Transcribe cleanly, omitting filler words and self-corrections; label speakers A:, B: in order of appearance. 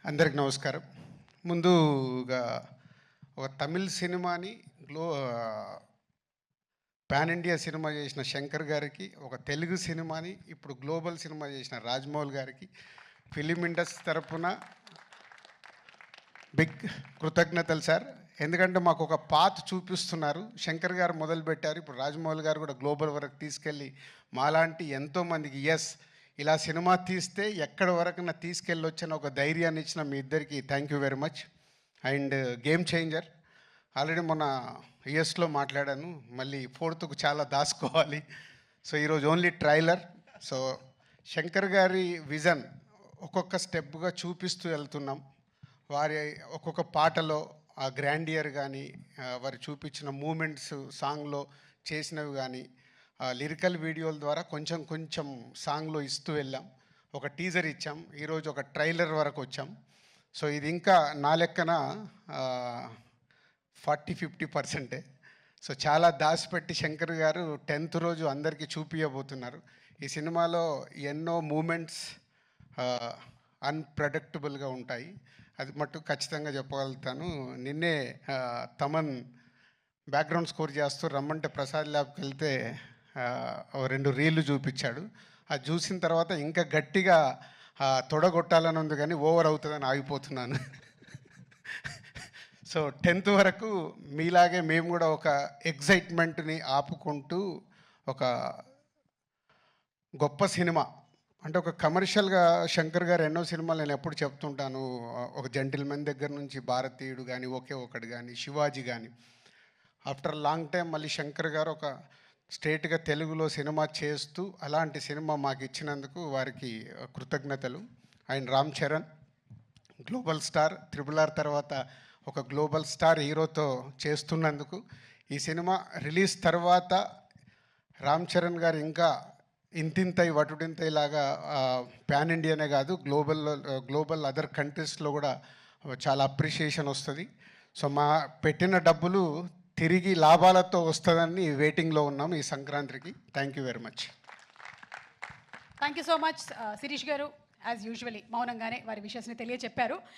A: అందరికి నమస్కారం. ముందుగా ఒక తమిళ్ సినిమాని పాన్ ఇండియా సినిమా చేసిన శంకర్ గారికి, ఒక తెలుగు సినిమాని ఇప్పుడు గ్లోబల్ సినిమా చేసిన రాజమౌళి గారికి ఫిలిం ఇండస్ట్రీ తరపున బిగ్ కృతజ్ఞతలు సార్. ఎందుకంటే మాకు ఒక పాత్ చూపిస్తున్నారు. శంకర్ గారు మొదలుపెట్టారు, ఇప్పుడు రాజమౌళి గారు కూడా గ్లోబల్ వరకు తీసుకెళ్ళి మాలాంటి ఎంతోమందికి ఇలా సినిమా తీస్తే ఎక్కడి వరకు తీసుకెళ్ళొచ్చని ఒక ధైర్యాన్ని ఇచ్చిన మీ ఇద్దరికి thank you very much. And game changer already మొన్న యుఎస్లో మాట్లాడాను, మళ్ళీ ఫోర్త్కు చాలా దాచుకోవాలి. సో ఈరోజు ఓన్లీ ట్రైలర్. సో శంకర్ గారి విజన్ ఒక్కొక్క స్టెప్గా చూపిస్తూ వెళ్తున్నాం. వారి ఒక్కొక్క పాటలో ఆ గ్రాండియర్ కానీ, వారు చూపించిన మూమెంట్స్ సాంగ్లో చేసినవి కానీ, లిరికల్ వీడియోల ద్వారా కొంచెం కొంచెం సాంగ్లో ఇస్తూ వెళ్ళాం. ఒక టీజర్ ఇచ్చాం, ఈరోజు ఒక ట్రైలర్ వరకు వచ్చాం. సో ఇది ఇంకా నా లెక్కన 40-50%. సో చాలా దాచిపెట్టి శంకర్ గారు 10th రోజు అందరికీ చూపించబోతున్నారు. ఈ సినిమాలో ఎన్నో మూమెంట్స్ అన్ప్రెడిక్టబుల్గా ఉంటాయి, అది మట్టుకు ఖచ్చితంగా చెప్పగలుగుతాను. నిన్నే తమన్ బ్యాక్గ్రౌండ్ స్కోర్ చేస్తూ రమ్మంటే ప్రసాద్ ల్యాబ్కి వెళ్తే 2 రీళ్లు చూపించాడు. అది చూసిన తర్వాత ఇంకా గట్టిగా తొడగొట్టాలని ఉంది, కానీ ఓవర్ అవుతుందని ఆగిపోతున్నాను. సో 10th వరకు మీలాగే మేము కూడా ఒక ఎగ్జైట్మెంట్ని ఆపుకుంటూ ఒక గొప్ప సినిమా అంటే ఒక కమర్షియల్గా శంకర్ గారు ఎన్నో సినిమాలు నేను ఎప్పుడు చెప్తుంటాను. ఒక జెంటిల్మెన్ దగ్గర నుంచి భారతీయుడు కానీ, ఒకే ఒకటి కానీ, శివాజీ కానీ, ఆఫ్టర్ లాంగ్ టైం మళ్ళీ శంకర్ గారు ఒక స్ట్రేట్గా తెలుగులో సినిమా చేస్తూ అలాంటి సినిమా మాకు ఇచ్చినందుకు వారికి కృతజ్ఞతలు. And Ram Charan global star, RRR తర్వాత ఒక గ్లోబల్ స్టార్ హీరోతో చేస్తున్నందుకు, ఈ సినిమా రిలీజ్ తర్వాత రామ్ చరణ్ గారు ఇంకా ఇంతింతై వటుడింతైలాగా పాన్ ఇండియానే కాదు గ్లోబల్ అదర్ కంట్రీస్లో కూడా చాలా అప్రిషియేషన్ వస్తుంది. సో మా పెట్టిన డబ్బులు తిరిగి లాభాలతో వస్తుందని వెయిటింగ్లో ఉన్నాం ఈ సంక్రాంతికి. Thank you very much.
B: Thank you so much Shirish garu. As usually మౌనంగానే వారి విషయాన్ని తెలియచెప్పారు.